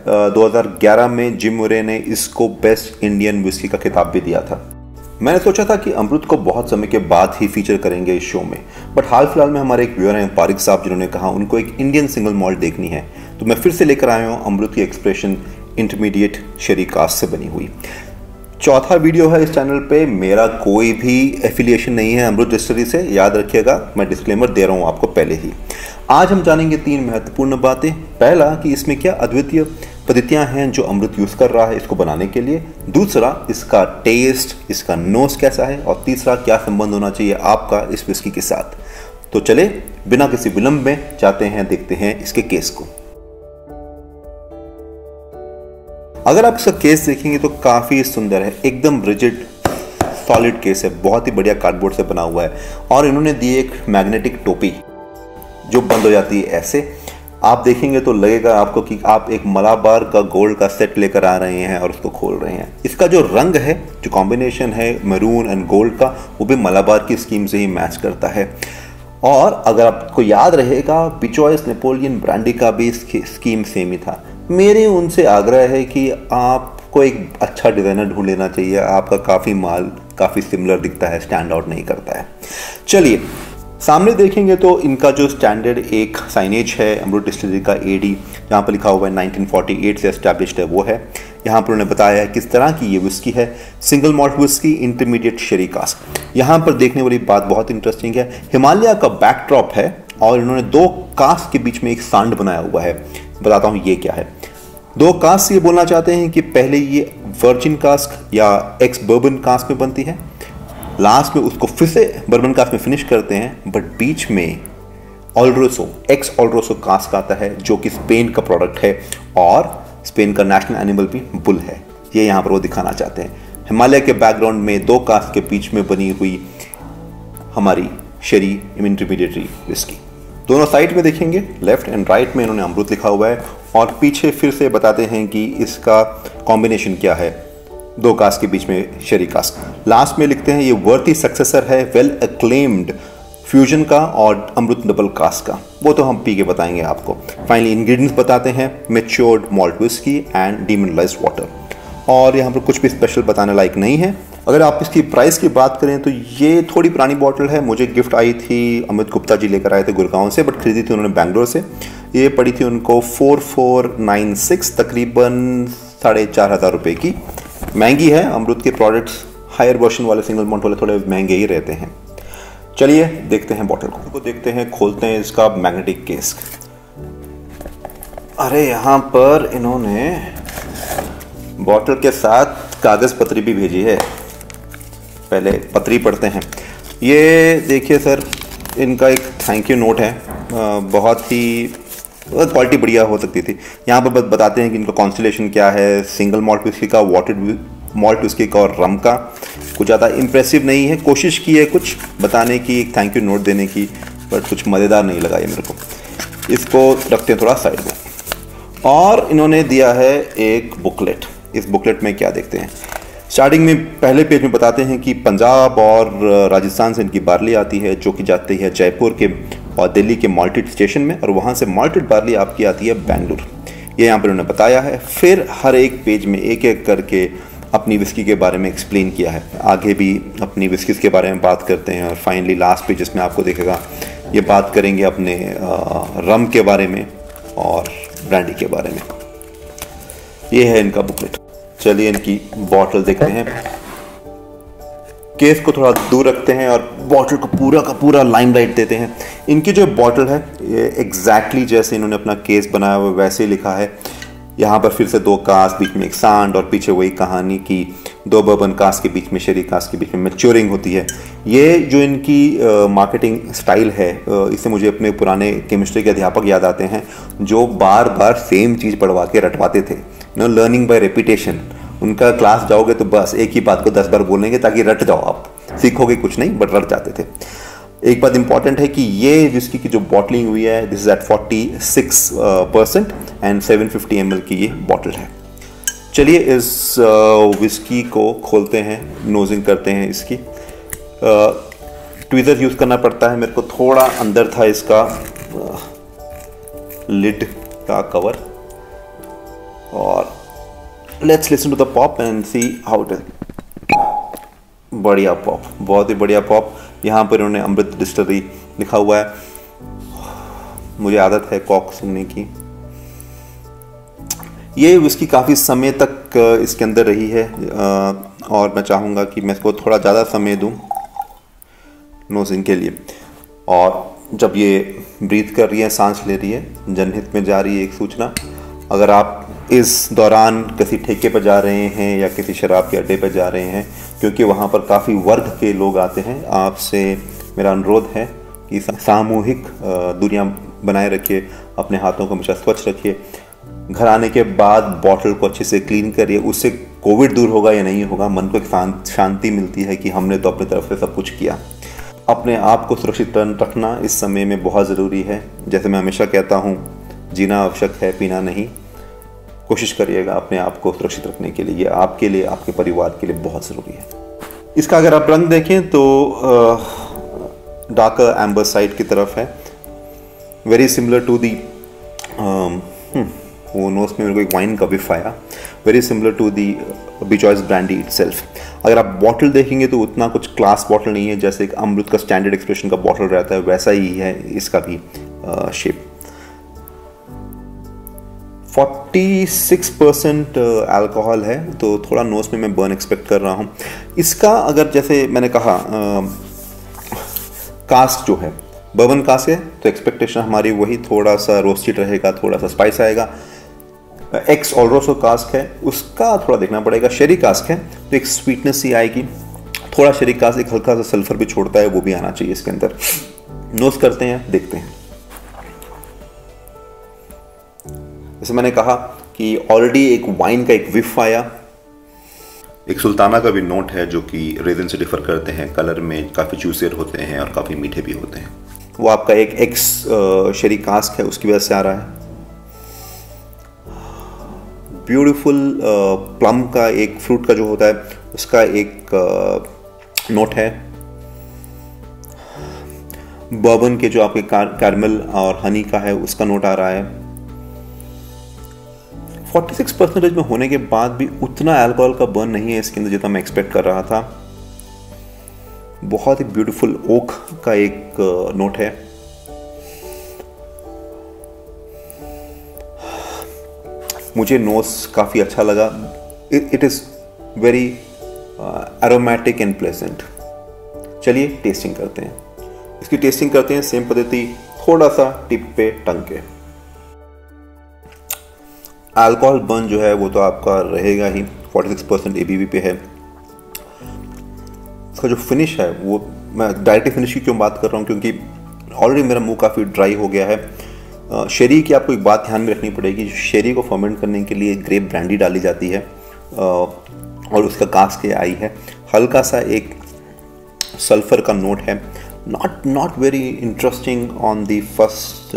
2011 में जिम मुरे ने इसको बेस्ट इंडियन विस्की का खिताब भी दिया था। मैंने सोचा था कि अमृत को बहुत समय के बाद ही फीचर करेंगे इस शो में, बट हाल फिलहाल में हमारे एक व्यूअर हैं पारिक साहब, जिन्होंने कहा उनको एक इंडियन सिंगल मॉल्ट देखनी है, तो मैं फिर से लेकर आया हूँ अमृत की एक्सप्रेशन इंटरमीडिएट शेरी कास्ट से बनी हुई। चौथा वीडियो है इस चैनल पे। मेरा कोई भी एफिलिएशन नहीं है अमृत डिस्टिलरी से, याद रखिएगा, मैं डिस्क्लेमर दे रहा हूँ आपको पहले ही। आज हम जानेंगे 3 महत्वपूर्ण बातें। पहला कि इसमें क्या अद्वितीय पद्धतियाँ हैं जो अमृत यूज़ कर रहा है इसको बनाने के लिए। दूसरा, इसका टेस्ट, इसका नोस कैसा है। और तीसरा, क्या संबंध होना चाहिए आपका इस विस्की के साथ। तो चले बिना किसी विलंब में जाते हैं, देखते हैं इसके केस को। अगर आप इसका केस देखेंगे तो काफ़ी सुंदर है, एकदम रिजिड सॉलिड केस है, बहुत ही बढ़िया कार्डबोर्ड से बना हुआ है। और इन्होंने दी एक मैग्नेटिक टोपी जो बंद हो जाती है ऐसे। आप देखेंगे तो लगेगा आपको कि आप एक मलाबार का गोल्ड का सेट लेकर आ रहे हैं और उसको खोल रहे हैं। इसका जो रंग है, जो कॉम्बिनेशन है मैरून एंड गोल्ड का, वो भी मलाबार की स्कीम से ही मैच करता है। और अगर आपको याद रहेगा, बिचॉइस नेपोलियन ब्रांडी का भी स्कीम सेम ही था। मेरे उनसे आग्रह है कि आपको एक अच्छा डिज़ाइनर ढूंढ लेना चाहिए, आपका काफ़ी माल काफ़ी सिमिलर दिखता है, स्टैंड आउट नहीं करता है। चलिए सामने देखेंगे तो इनका जो स्टैंडर्ड एक साइनेज है अमृत डिस्टिलरी का AD, जहाँ पर लिखा हुआ है 1948 से एस्टैब्लिश्ड है, वो है। यहाँ पर उन्होंने बताया है किस तरह की ये विस्की है, सिंगल मॉल्ट विस्की इंटरमीडिएट शेरी कास्क। यहाँ पर देखने वाली बात बहुत इंटरेस्टिंग है, हिमालय का बैकड्रॉप है और इन्होंने 2 कास्क के बीच में एक सांड बनाया हुआ है। बताता हूँ ये क्या है। 2 कास्क ये बोलना चाहते हैं कि पहले ये वर्जिन कास्क या एक्स बर्बन कास्क में बनती है, लास्ट में उसको फिर से बर्बन कास्क में फिनिश करते हैं, बट बीच में ऑल्ड्रोसो, एक्स ऑल्ड्रोसो कास्क आता है जो कि स्पेन का प्रोडक्ट है और स्पेन का नेशनल एनिमल भी बुल है। ये यहाँ पर वो दिखाना चाहते हैं। हिमालय के बैकग्राउंड में 2 कास्क के बीच में बनी हुई हमारी शेरी इंटरमीडिएट विस्की। दोनों साइड में देखेंगे, लेफ्ट एंड राइट में इन्होंने अमृत लिखा हुआ है और पीछे फिर से बताते हैं कि इसका कॉम्बिनेशन क्या है 2 कास्क के बीच में शेरी कास्क। लास्ट में लिखते हैं ये वर्थी सक्सेसर है वेल एक्लेम्ड फ्यूजन का और अमृत डबल कास्क का। वो तो हम पी के बताएंगे आपको। फाइनली इंग्रेडिएंट्स बताते हैं, matured malt whisky and demineralised water. और यहाँ पर कुछ भी स्पेशल बताने लायक नहीं है। अगर आप इसकी प्राइस की बात करें तो ये थोड़ी पुरानी बॉटल है, मुझे गिफ्ट आई थी, अमित गुप्ता जी लेकर आए थे गुड़गांव से, बट खरीदी थी उन्होंने बैंगलोर से। ये पड़ी थी उनको 4496, तकरीबन 4500 रुपये की। महंगी है, अमृत के प्रोडक्ट्स हायर वर्जन वाले सिंगल मॉल्ट वाले थोड़े महंगे ही रहते हैं। चलिए देखते हैं बॉटल को, देखते हैं, खोलते हैं इसका मैग्नेटिक केस। अरे यहाँ पर इन्होंने बॉटल के साथ कागज़ पत्री भी भेजी है। पहले पत्री पढ़ते हैं। ये देखिए सर, इनका एक थैंक यू नोट है, बहुत ही क्वालिटी बढ़िया हो सकती थी। यहाँ पर बताते हैं कि इनका कॉन्स्टलेशन क्या है, सिंगल मॉल्ट विस्की का, वॉटेड मॉल्ट विस्की का और रम का। कुछ ज़्यादा इम्प्रेसिव नहीं है, कोशिश की है कुछ बताने की, एक थैंक यू नोट देने की, बट कुछ मज़ेदार नहीं लगा ये मेरे को। इसको रखते हैं थोड़ा साइड में। और इन्होंने दिया है एक बुकलेट। इस बुकलेट में क्या देखते हैं, स्टार्टिंग में पहले पेज में बताते हैं कि पंजाब और राजस्थान से इनकी बार्ली आती है जो कि जाती है जयपुर के और दिल्ली के माल्टेड स्टेशन में, और वहाँ से माल्टेड बार्ली आपकी आती है बेंगलुरु। ये यहाँ पर उन्होंने बताया है। फिर हर एक पेज में एक एक करके अपनी विस्की के बारे में एक्सप्लेन किया है। आगे भी अपनी विस्कीज़ के बारे में बात करते हैं और फाइनली लास्ट पेज जिसमें आपको देखेगा ये बात करेंगे अपने रम के बारे में और ब्रांडी के बारे में। ये है इनका बुकलेट। चलिए इनकी बॉटल देखते हैं। केस को थोड़ा दूर रखते हैं और बॉटल को पूरा का पूरा लाइमलाइट देते हैं। इनकी जो बॉटल है ये एग्जैक्टली जैसे इन्होंने अपना केस बनाया हुआ वैसे ही लिखा है। यहाँ पर फिर से 2 कास्क, बीच में एक सांड, और पीछे वही कहानी की 2 बर्बन कास्क के बीच में, शेरी कास्क के बीच में मैच्योरिंग होती है। ये जो इनकी मार्केटिंग स्टाइल है, इससे मुझे अपने पुराने केमिस्ट्री के अध्यापक याद आते हैं जो बार बार सेम चीज़ पढ़वा के रटवाते थे। Learning by repetition. उनका क्लास जाओगे तो बस एक ही बात को 10 बार बोलेंगे ताकि रट जाओ, आप सीखोगे कुछ नहीं बट रट जाते थे। एक बात इंपॉर्टेंट है कि ये विस्की की जो बॉटलिंग हुई है, this is at 46% and 750 ml की ये बॉटल है। चलिए इस विस्की को खोलते हैं, नोजिंग करते हैं इसकी। ट्वीज़र यूज़ करना पड़ता है मेरे को, थोड़ा अंदर था इसका लिड का cover, let's listen to the pop and see how it is. बढ़िया पॉप, बहुत ही बढ़िया पॉप। यहाँ पर इन्होंने अमृत डिस्टिलरी लिखा हुआ है। मुझे आदत है कॉक सुनने की। ये विस्की काफ़ी समय तक इसके अंदर रही है और मैं चाहूँगा कि मैं इसको थोड़ा ज़्यादा समय दूँ नोजिंग के लिए। और जब ये ब्रीथ कर रही है, सांस ले रही है, जनहित में जा रही है एक सूचना। अगर आप इस दौरान किसी ठेके पर जा रहे हैं या किसी शराब के अड्डे पर जा रहे हैं, क्योंकि वहाँ पर काफ़ी वर्ग के लोग आते हैं, आपसे मेरा अनुरोध है कि सामूहिक दूरियां बनाए रखिए, अपने हाथों को हमेशा स्वच्छ रखिए। घर आने के बाद बॉटल को अच्छे से क्लीन करिए। उससे कोविड दूर होगा या नहीं होगा, मन को एक शांति मिलती है कि हमने तो अपनी तरफ से सब कुछ किया। अपने आप को सुरक्षित रखना इस समय में बहुत ज़रूरी है। जैसे मैं हमेशा कहता हूँ, जीना आवश्यक है, पीना नहीं। कोशिश करिएगा अपने आप को सुरक्षित रखने के लिए। ये आपके लिए, आपके परिवार के लिए बहुत ज़रूरी है। इसका अगर आप रंग देखें तो डार्कर एम्बर साइड की तरफ है। वेरी सिमिलर टू दी वो नोस में मेरे को एक वाइन का विफ आया। वेरी सिमिलर टू दी बिचॉइस ब्रांडी इटसेल्फ। अगर आप बॉटल देखेंगे तो उतना कुछ क्लास बॉटल नहीं है, जैसे एक अमृत का स्टैंडर्ड एक्सप्रेशन का बॉटल रहता है, वैसा ही है इसका भी शेप। 46% अल्कोहल है, तो थोड़ा नोस में मैं बर्न एक्सपेक्ट कर रहा हूँ। इसका अगर जैसे मैंने कहा कास्क जो है बर्बन कास्क है, तो एक्सपेक्टेशन हमारी वही, थोड़ा सा रोस्टेड रहेगा, थोड़ा सा स्पाइस आएगा। एक्स ऑलरोसो कास्क है, उसका थोड़ा देखना पड़ेगा। शेरी कास्क है तो एक स्वीटनेस ही आएगी। थोड़ा शेरी कास्क एक हल्का सा सल्फर भी छोड़ता है, वो भी आना चाहिए इसके अंदर। नोस करते हैं, देखते हैं। जैसे मैंने कहा कि ऑलरेडी एक वाइन का एक विफ आया। एक सुल्ताना का भी नोट है जो कि रेजिन से डिफर करते हैं, कलर में काफ़ी जूसियर होते हैं और काफ़ी मीठे भी होते हैं। वो आपका एक एक्स शेरी कास्क है, उसकी वजह से आ रहा है। ब्यूटीफुल प्लम का एक फ्रूट का जो होता है उसका एक नोट है। बर्बन के जो आपके कैरमल और हनी का है उसका नोट आ रहा है। 46% में होने के बाद भी उतना अल्कोहल का बर्न नहीं है इसके अंदर जितना मैं एक्सपेक्ट कर रहा था। बहुत ही ब्यूटीफुल ओक का एक नोट है। मुझे नोस काफ़ी अच्छा लगा। It is very aromatic and pleasant. चलिए टेस्टिंग करते हैं। इसकी टेस्टिंग करते हैं सेम पद्धति, थोड़ा सा टिप पे टंग के। अल्कोहल बर्न जो है वो तो आपका रहेगा ही, 46% ABV पे है। इसका जो फिनिश है वो, मैं डायरेक्ट फिनिश की क्यों बात कर रहा हूँ, क्योंकि ऑलरेडी मेरा मुंह काफ़ी ड्राई हो गया है। शेरी की आपको एक बात ध्यान में रखनी पड़ेगी। शेरी को फर्मेंट करने के लिए ग्रेप ब्रांडी डाली जाती है और उसका कास्क आई है। हल्का सा एक सल्फर का नोट है। Not very interesting on the first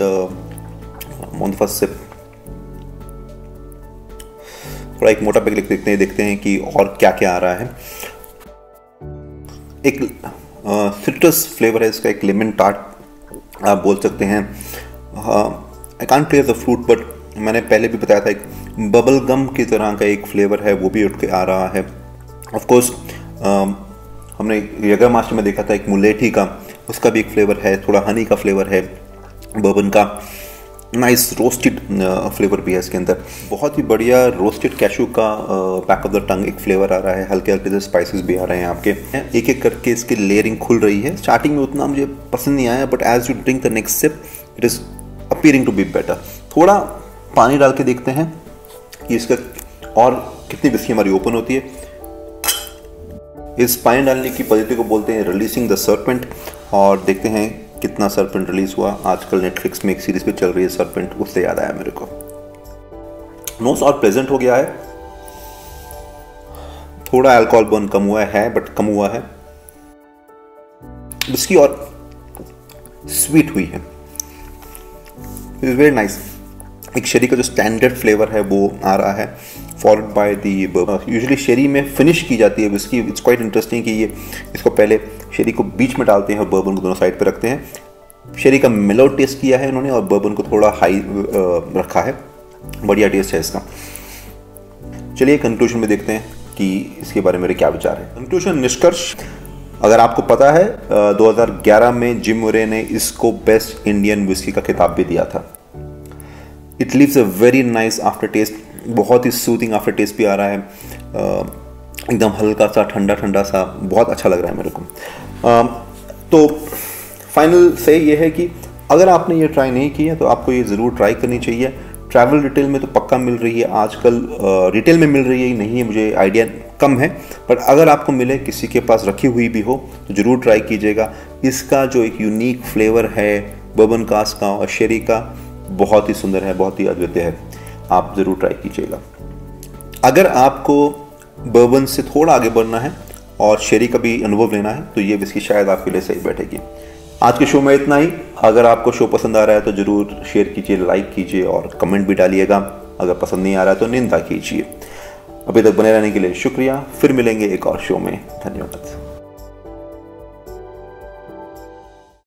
sip. थोड़ा एक मोटा पैक देखते हैं कि और क्या क्या आ रहा है। एक सिट्रस फ्लेवर है इसका, एक लेमन टार्ट आप बोल सकते हैं। I can't taste the fruit, but मैंने पहले भी बताया था एक बबल गम की तरह का एक फ्लेवर है, वो भी उठ के आ रहा है। ऑफ कोर्स हमने यगर मास्टर में देखा था एक मुलेठी का, उसका भी एक फ्लेवर है। थोड़ा हनी का फ्लेवर है, बर्बन का नाइस रोस्टेड फ्लेवर भी है इसके अंदर। बहुत ही बढ़िया रोस्टेड कैशू का बैक ऑफ द टंग एक फ्लेवर आ रहा है। हल्के हल्के से स्पाइसेस भी आ रहे हैं आपके। एक एक करके इसकी लेयरिंग खुल रही है। स्टार्टिंग में उतना मुझे पसंद नहीं आया, but as you drink the next sip it is appearing to be better. थोड़ा पानी डाल के देखते हैं कि इसका और कितनी विस्की हमारी ओपन होती है। इस पानी डालने की पद्धति को बोलते हैं रिलीजिंग द सर्पेंट, और देखते हैं कितना सर्पेंट रिलीज हुआ। आजकल नेटफ्लिक्स में एक सीरीज भी चल रही है सर्पेंट, उससे याद आया मेरे को। नोस और प्लेजेंट हो गया है। थोड़ा अल्कोहल बर्न कम हुआ है, बट कम हुआ है। विस्की और स्वीट हुई है। It is very nice. एक शेरी का जो स्टैंडर्ड फ्लेवर है वो आ रहा है, followed by the bourbon. Usually शेरी में फिनिश की जाती है विस्की। इट्स क्वाइट इंटरेस्टिंग कि ये इसको पहले शेरी को बीच में डालते हैं और बर्बन को दोनों साइड पे रखते हैं। शेरी का मिलो टेस्ट किया है इन्होंने और बर्बन को थोड़ा हाई रखा है। बढ़िया टेस्ट है इसका। चलिए कंक्लूजन में देखते हैं कि इसके बारे में मेरे क्या विचार है। कंक्लूजन, निष्कर्ष, अगर आपको पता है 2011 में जिम मुरे ने इसको बेस्ट इंडियन विस्की का खिताब भी दिया था। It leaves a very nice aftertaste, बहुत ही सूथिंग आफ्टर टेस्ट भी आ रहा है, एकदम हल्का सा ठंडा ठंडा सा, बहुत अच्छा लग रहा है मेरे को। तो फाइनल से ये है कि अगर आपने ये ट्राई नहीं की है तो आपको ये ज़रूर ट्राई करनी चाहिए। ट्रैवल रिटेल में तो पक्का मिल रही है आजकल, रिटेल में मिल रही है नहीं है मुझे आइडिया कम है, पर अगर आपको मिले, किसी के पास रखी हुई भी हो तो ज़रूर ट्राई कीजिएगा। इसका जो एक यूनिक फ्लेवर है बर्बन कास्ट का और शेरी का, बहुत ही सुंदर है, बहुत ही अद्वितीय है, आप ज़रूर ट्राई कीजिएगा। अगर आपको बर्बन से थोड़ा आगे बढ़ना है और शेरी का भी अनुभव लेना है तो ये विस्की शायद आपके लिए सही बैठेगी। आज के शो में इतना ही। अगर आपको शो पसंद आ रहा है तो ज़रूर शेयर कीजिए, लाइक कीजिए और कमेंट भी डालिएगा। अगर पसंद नहीं आ रहा है तो निंदा कीजिए। अभी तक बने रहने के लिए शुक्रिया। फिर मिलेंगे एक और शो में। धन्यवाद।